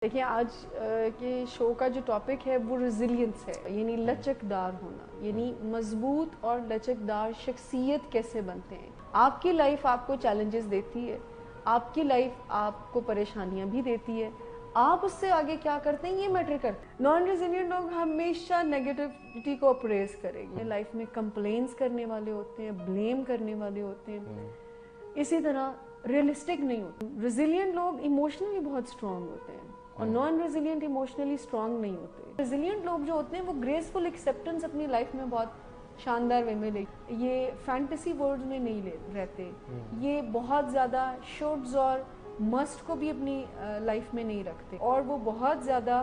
देखिए आज के शो का जो टॉपिक है वो रेजिलियंस है, यानी लचकदार होना, यानी मजबूत और लचकदार शख्सियत कैसे बनते हैं। आपकी लाइफ आपको चैलेंजेस देती है, आपकी लाइफ आपको परेशानियां भी देती है, आप उससे आगे क्या करते हैं ये मैटर करता है। नॉन रेजिलियंट लोग हमेशा नेगेटिविटी को अप्रेस करेंगे, लाइफ में कंप्लेन्स करने वाले होते हैं, ब्लेम करने वाले होते हैं, इसी तरह रियलिस्टिक नहीं होते। रेजिलियंट लोग इमोशनली बहुत स्ट्रांग होते हैं और नॉन रेजिलियंट इमोशनली स्ट्रांग नहीं होते। रेजिलियंट लोग जो होते हैं वो ग्रेसफुल एक्सेप्टेंस अपनी लाइफ में बहुत शानदार वे में ले, ये फैंटेसी वर्ल्ड में नहीं रहते, ये बहुत ज़्यादा शुड्स और मस्ट को भी अपनी लाइफ में नहीं रखते, और वो बहुत ज़्यादा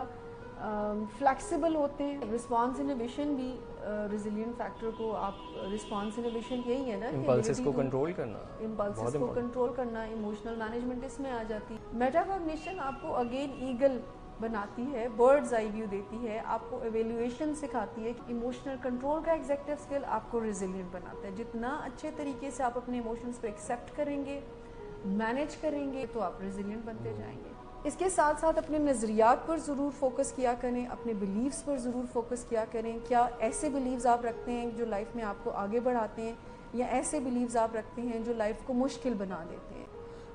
फ्लेक्सिबल होते हैं। रिस्पॉन्स इनहिबिशन भी रेजिलियंट फैक्टर को आप रिस्पॉन्स इनहिबिशन यही है ना, इम्पल्सेस को कंट्रोल करना, इम्पल्सेस को कंट्रोल करना, इमोशनल मैनेजमेंट इसमें आ जाती है। मेटाकॉग्निशन आपको अगेन ईगल बनाती है, बर्ड्स आई व्यू देती है, आपको एवेल्युएशन सिखाती है। इमोशनल कंट्रोल का एग्जेक्टिव स्किल आपको रेजिलियंट बनाता है। जितना अच्छे तरीके से आप अपने इमोशंस को एक्सेप्ट करेंगे, मैनेज करेंगे, तो आप रेजिलियंट बनते जाएंगे। इसके साथ साथ अपने नज़रियात पर ज़रूर फोकस किया करें, अपने बिलीव्स पर ज़रूर फोकस किया करें। क्या ऐसे बिलीव्स आप रखते हैं जो लाइफ में आपको आगे बढ़ाते हैं, या ऐसे बिलीव्स आप रखते हैं जो लाइफ को मुश्किल बना देते हैं।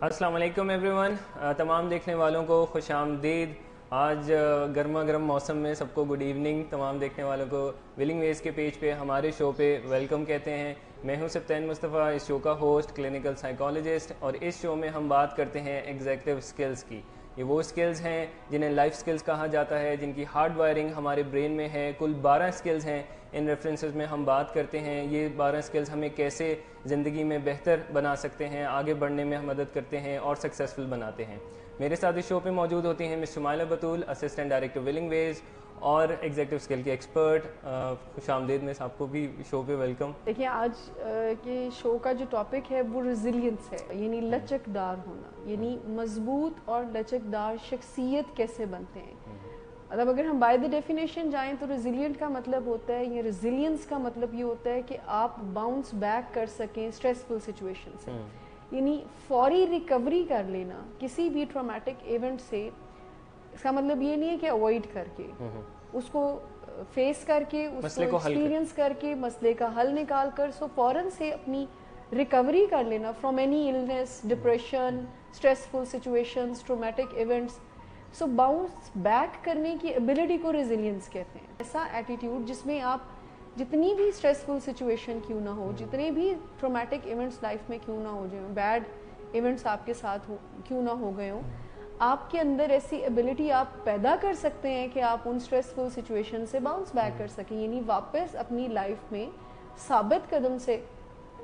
अस्सलाम वालेकुम एवरीवन, तमाम देखने वालों को खुश आमदीद। आज गर्मा गर्म मौसम में सबको गुड इवनिंग। तमाम देखने वालों को विलिंग वेज के पेज पे हमारे शो पे वेलकम कहते हैं। मैं हूं सब्तैन मुस्तफ़ा, इस शो का होस्ट, क्लिनिकल साइकोलॉजिस्ट, और इस शो में हम बात करते हैं एग्जेक्टिव स्किल्स की। ये वो स्किल्स हैं जिन्हें लाइफ स्किल्स कहा जाता है, जिनकी हार्ड वायरिंग हमारे ब्रेन में है। कुल 12 स्किल्स हैं। इन रेफरेंसेस में हम बात करते हैं ये 12 स्किल्स हमें कैसे ज़िंदगी में बेहतर बना सकते हैं, आगे बढ़ने में मदद करते हैं और सक्सेसफुल बनाते हैं। मेरे साथ इस शो पे मौजूद होती हैं मिस शुमाइला बतूल, असिस्टेंट डायरेक्टर विलिंग वेज और एग्जेक्टिव स्किल के एक्सपर्ट। खुश आमदीद मिस, आपको भी शो पे वेलकम। देखिए आज के शो का जो टॉपिक है वो रेजिलियंस है, यानी लचकदार होना, यानी मजबूत और लचकदार शख्सियत कैसे बनते हैं। मतलब अगर हम बाय द डेफिनेशन जाएं तो रेजिलियंट का मतलब होता है, ये रेजिलियंस का मतलब ये होता है कि आप बाउंस बैक कर सकें स्ट्रेसफुल सिचुएशन से, यानी फौरी रिकवरी कर लेना किसी भी ट्रॉमेटिक इवेंट से। इसका मतलब ये नहीं है कि अवॉइड करके, उसको फेस करके, उसको एक्सपीरियंस करके, मसले का हल निकाल कर सो फौरन से अपनी रिकवरी कर लेना from any illness, depression, stressful situations, traumatic events. So bounce back करने की एबिलिटी को रेजिलियंस कहते हैं। ऐसा एटीट्यूड जिसमें आप जितनी भी स्ट्रेसफुल सिचुएशन क्यों ना हो, जितने भी ट्रॉमेटिक इवेंट्स लाइफ में क्यों ना हो जाए, बैड इवेंट्स आपके साथ हो क्यों ना हो गए हो, आपके अंदर ऐसी एबिलिटी आप पैदा कर सकते हैं कि आप उन स्ट्रेसफुल सिचुएशन से बाउंस बैक कर सकें, यानी वापस अपनी लाइफ में साबित कदम से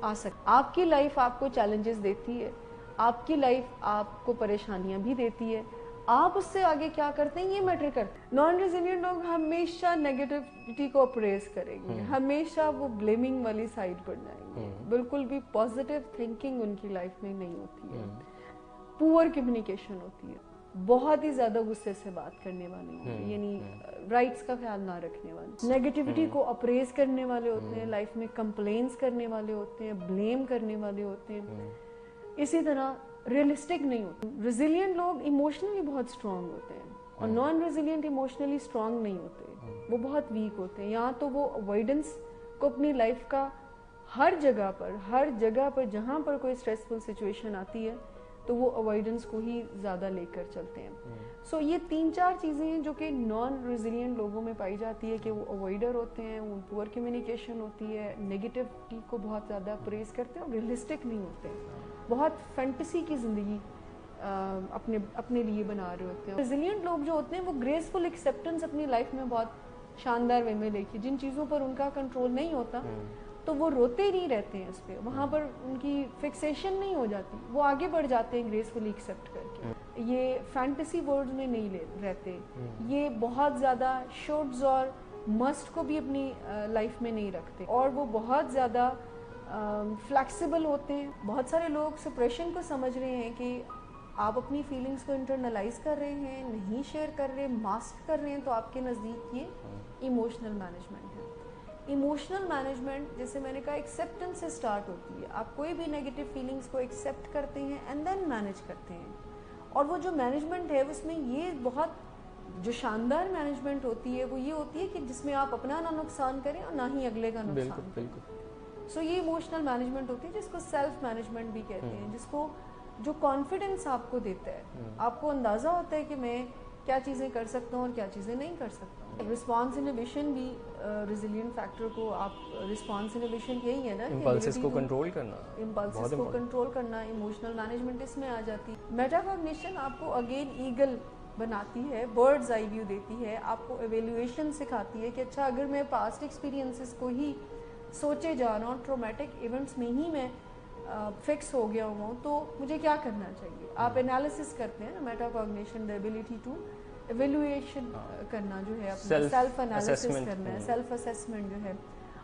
आ सकें। आपकी लाइफ आपको चैलेंजेस देती है, आपकी लाइफ आपको परेशानियां भी देती है, आप उससे आगे क्या करते हैं ये मैटर करता है। नॉन रेजिलियंट लोग हमेशा नेगेटिविटी को अप्रेस करेंगे, हमेशा वो ब्लेमिंग वाली साइड पर जाएंगे, बिल्कुल भी पॉजिटिव थिंकिंग उनकी लाइफ में नहीं होती है। पुअर कम्युनिकेशन होती है, बहुत ही ज्यादा गुस्से से बात करने वाले होंगे, यानी राइट्स का ख्याल ना रखने वाले, नेगेटिविटी को अप्रेस करने वाले होते हैं, लाइफ में कंप्लेन्स करने वाले होते हैं, ब्लेम करने वाले होते हैं, इसी तरह रियलिस्टिक नहीं होते। रेजिलियंट लोग इमोशनली बहुत स्ट्रांग होते हैं और नॉन रेजिलियंट इमोशनली स्ट्रांग नहीं होते, वो बहुत वीक होते हैं। यहाँ तो वो अवॉइडेंस को अपनी लाइफ का हर जगह पर जहाँ पर कोई स्ट्रेसफुल सिचुएशन आती है तो वो अवॉइडेंस को ही ज़्यादा लेकर चलते हैं। सो ये 3-4 चीज़ें हैं जो कि नॉन रेजिलियंट लोगों में पाई जाती है कि वो अवॉइडर होते हैं, वो पुअर कम्युनिकेशन होती है, नेगेटिविटी को बहुत ज़्यादा प्रेस करते हैं और रियलिस्टिक नहीं होते, बहुत फैंटेसी की ज़िंदगी अपने लिए बना रहे होते हैं। रेजिलियंट लोग जो होते हैं वो ग्रेसफुल एक्सेप्टेंस अपनी लाइफ में बहुत शानदार वे में लेके, जिन चीज़ों पर उनका कंट्रोल नहीं होता तो वो रोते ही नहीं रहते हैं इस पे, वहाँ पर उनकी फिक्सेशन नहीं हो जाती, वो आगे बढ़ जाते हैं ग्रेसफुली एक्सेप्ट करके। ये फैंटेसी वर्ल्ड में नहीं रहते, ये बहुत ज़्यादा शुड्स और मस्ट को भी अपनी लाइफ में नहीं रखते, और वो बहुत ज़्यादा फ्लेक्सिबल होते हैं। बहुत सारे लोग सप्रेशन को समझ रहे हैं कि आप अपनी फीलिंग्स को इंटरनलाइज कर रहे हैं, नहीं शेयर कर रहे, मास्क कर रहे हैं, तो आपके नज़दीक ये इमोशनल मैनेजमेंट है। इमोशनल मैनेजमेंट, जैसे मैंने कहा, एक्सेप्टेंस से स्टार्ट होती है। आप कोई भी नेगेटिव फीलिंग्स को एक्सेप्ट करते हैं एंड देन मैनेज करते हैं, और वो जो मैनेजमेंट है उसमें ये बहुत जो शानदार मैनेजमेंट होती है वो ये होती है कि जिसमें आप अपना ना नुकसान करें और ना ही अगले का नुकसान करें। सो ये इमोशनल मैनेजमेंट होती है जिसको सेल्फ मैनेजमेंट भी कहते हैं, जिसको जो कॉन्फिडेंस आपको देता है, आपको अंदाज़ा होता है कि मैं क्या चीज़ें कर सकता हूँ और क्या चीज़ें नहीं कर सकता हूँ। रिस्पॉन्स इनहिबिशन भी रेजिलिएंट फैक्टर को आप रिस्पॉन्स इनहिबिशन यही है ना, इम्पल्सेस को कंट्रोल करना, इम्पल्सेस को कंट्रोल करना, इमोशनल मैनेजमेंट इसमें आ जाती है। मेटाकॉग्निशन आपको अगेन ईगल बनाती है, बर्ड्स आई व्यू देती है, आपको एवेल्युएशन सिखाती है कि अच्छा अगर मैं पास्ट एक्सपीरियंसेस को ही सोचे जा रहा हूँ, ट्रॉमेटिक इवेंट्स में ही मैं फिक्स हो गया हूँ, तो मुझे क्या करना चाहिए। आप एनालिसिस करते हैं ना, metacognition the ability to evaluation करना जो है, अपना सेल्फ एनालिसिस करना है, सेल्फ असेसमेंट जो है,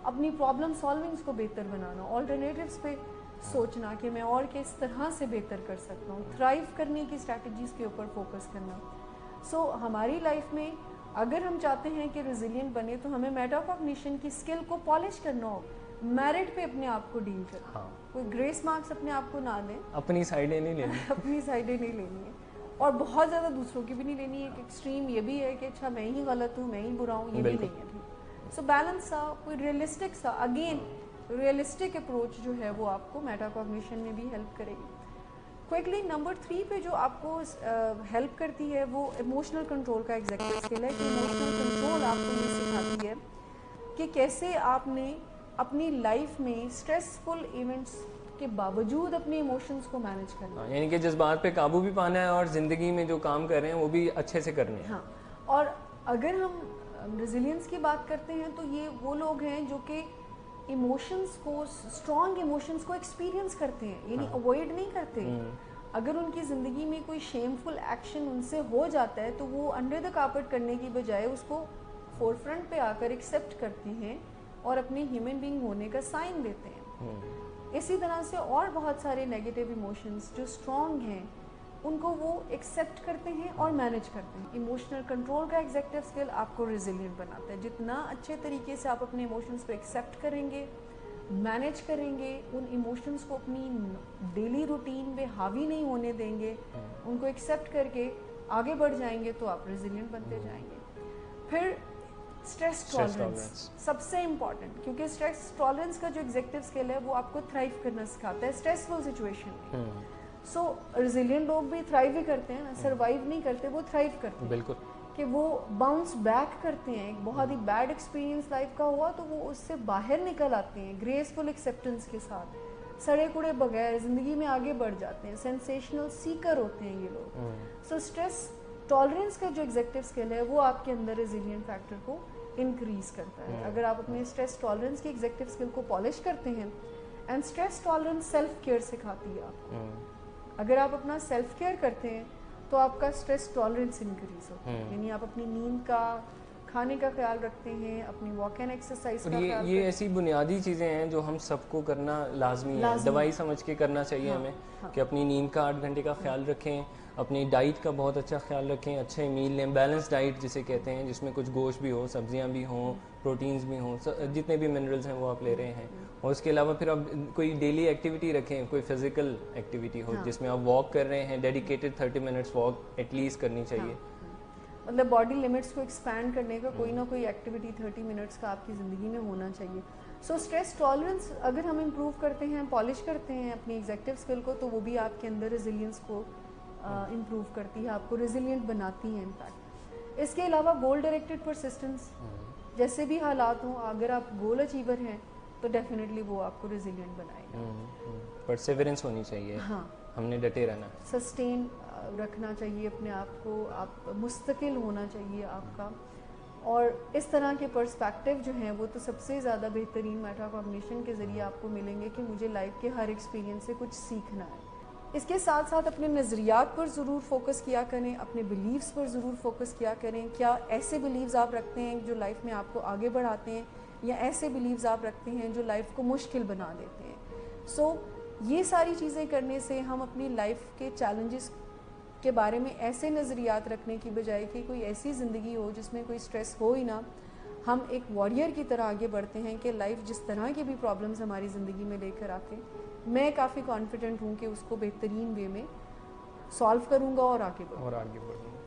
अपनी प्रॉब्लम सॉल्विंग्स को बेहतर बनाना, ऑल्टरनेटिव्स पे सोचना कि मैं और किस तरह से बेहतर कर सकता हूँ, थ्राइव करने की स्ट्रैटेजीज के ऊपर फोकस करना। सो हमारी लाइफ में अगर हम चाहते हैं कि रेजिलिएंट बने तो हमें मेटाकॉग्निशन की स्किल को पॉलिश करना होगा, मेरिट पे अपने आप को डील करना। कोई ग्रेस मार्क्स अपने आप को ना दें, अपनी साइडें नहीं लेनी अपनी साइडें नहीं लेनी है और बहुत ज़्यादा दूसरों की भी नहीं लेनी है। एक एक्सट्रीम ये भी है कि अच्छा मैं ही गलत हूँ, मैं ही बुरा हूँ, ये भी नहीं है ठीक। सो बैलेंस सा, कोई रियलिस्टिक सा, अगेन रियलिस्टिक अप्रोच जो है वो आपको मेटाकॉग्निशन में भी हेल्प करेगी। क्विकली नंबर 3 पे जो आपको हेल्प करती है वो इमोशनल कंट्रोल का एग्जीक्यूटिव स्किल है कि इमोशनल कंट्रोल आपको ये सिखाती है कि कैसे आपने अपनी लाइफ में स्ट्रेसफुल इवेंट्स के बावजूद अपने इमोशंस को मैनेज करना है, यानी कि जज्बात पे काबू भी पाना है और ज़िंदगी में जो काम कर रहे हैं वो भी अच्छे से करने हैं। हाँ, और अगर हम रेजिलियंस की बात करते हैं तो ये वो लोग हैं जो कि इमोशंस को, स्ट्रॉन्ग इमोशंस को एक्सपीरियंस करते हैं, यानी अवॉइड नहीं करते। अगर उनकी ज़िंदगी में कोई शेमफुल एक्शन उनसे हो जाता है तो वो अंडर द कार्पेट करने की बजाय उसको फोरफ्रंट पे आकर एक्सेप्ट करते हैं और अपने ह्यूमन बीइंग होने का साइन देते हैं। इसी तरह से और बहुत सारे नेगेटिव इमोशंस जो स्ट्रॉन्ग हैं उनको वो एक्सेप्ट करते हैं और मैनेज करते हैं। इमोशनल कंट्रोल का एग्जीक्यूटिव स्किल आपको रेजिलिएंट बनाता है। जितना अच्छे तरीके से आप अपने इमोशंस को एक्सेप्ट करेंगे, मैनेज करेंगे, उन इमोशंस को अपनी डेली रूटीन में हावी नहीं होने देंगे, उनको एक्सेप्ट करके आगे बढ़ जाएंगे तो आप रेजिलिएंट बनते जाएंगे। फिर स्ट्रेस टॉलरेंस सबसे इम्पॉर्टेंट, क्योंकि स्ट्रेस टॉलरेंस का जो एग्जीक्यूटिव स्किल है वो आपको थ्राइव करना सिखाता है स्ट्रेसफुल सिचुएशन में। सो रेजिलिएंट लोग भी थ्राइव ही करते हैं ना, सर्वाइव नहीं करते, वो थ्राइव करते हैं। बिल्कुल, कि वो बाउंस बैक करते हैं। एक बहुत ही बैड एक्सपीरियंस लाइफ का हुआ तो वो उससे बाहर निकल आते हैं ग्रेसफुल एक्सेप्टेंस के साथ, सड़े कुड़े बगैर ज़िंदगी में आगे बढ़ जाते हैं। सेंसेशनल सीकर होते हैं ये लोग। सो स्ट्रेस टॉलरेंस का जो एग्जीक्यूटिव स्किल है वो आपके अंदर रेजिलिएंट फैक्टर को इंक्रीज करता है। अगर आप अपने स्ट्रेस टॉलरेंस की एग्जीक्यूटिव स्किल को पॉलिश करते हैं, and stress tolerance self care सिखाती है आपको। अगर आप अपना सेल्फ केयर करते हैं तो आपका स्ट्रेस टॉलरेंस इंक्रीज होता है, यानी आप अपनी नींद का, खाने का ख्याल रखते हैं, अपनी वॉक एंड एक्सरसाइज का ख्याल। ये ऐसी बुनियादी चीज़ें हैं जो हम सबको करना लाजमी है, दवाई समझ के करना चाहिए हमें। कि अपनी नींद का 8 घंटे का ख्याल रखें, अपनी डाइट का बहुत अच्छा ख्याल रखें, अच्छे मील लें, बैलेंस डाइट जिसे कहते हैं, जिसमें कुछ गोश्त भी हो, सब्जियां भी हों, प्रोटीन्स भी हों, जितने भी मिनरल्स हैं वो आप ले रहे हैं। और उसके अलावा फिर आप कोई डेली एक्टिविटी रखें, कोई फिजिकल एक्टिविटी हो जिसमें आप वॉक कर रहे हैं, डेडिकेटेड 30 मिनट्स वॉक एटलीस्ट करनी चाहिए। मतलब बॉडी लिमिट्स को एक्सपैंड करने का कोई ना कोई एक्टिविटी 30 मिनट्स का आपकी ज़िंदगी में होना चाहिए। सो स्ट्रेस टॉलरेंस अगर हम इम्प्रूव करते हैं, पॉलिश करते हैं अपनी एग्जीक्यूटिव स्किल को, तो वो भी आपके अंदर रेजिलियंस को इम्प्रूव करती है, आपको रेजिलिएंट बनाती है इनफैक्ट। इसके अलावा गोल डायरेक्टेड परसिस्टेंस, जैसे भी हालात हों, अगर आप गोल अचीवर हैं तो डेफिनेटली वो आपको रेजिलिएंट बनाएगा। परसेवरेंस होनी चाहिए। हाँ, हमने डटे रहना, सस्टेन रखना चाहिए अपने आप को, आप मुस्तकिल होना चाहिए आपका। और इस तरह के पर्सपेक्टिव जो हैं वो तो सबसे ज़्यादा बेहतरीन मेटाकॉग्निशन के ज़रिए आपको मिलेंगे कि मुझे लाइफ के हर एक्सपीरियंस से कुछ सीखना है। इसके साथ साथ अपने नज़रियात पर ज़रूर फोकस किया करें, अपने बिलीव्स पर ज़रूर फोकस किया करें। क्या ऐसे बिलीव्स आप रखते हैं जो लाइफ में आपको आगे बढ़ाते हैं, या ऐसे बिलीव्स आप रखते हैं जो लाइफ को मुश्किल बना देते हैं। सो ये सारी चीज़ें करने से हम अपनी लाइफ के चैलेंजेस के बारे में ऐसे नज़रियात रखने की बजाय कि कोई ऐसी ज़िंदगी हो जिसमें कोई स्ट्रेस हो ही ना, हम एक वॉरियर की तरह आगे बढ़ते हैं कि लाइफ जिस तरह की भी प्रॉब्लम्स हमारी ज़िंदगी में लेकर आके, मैं काफ़ी कॉन्फिडेंट हूँ कि उसको बेहतरीन वे में सॉल्व करूँगा और आगे बढ़ूँगा।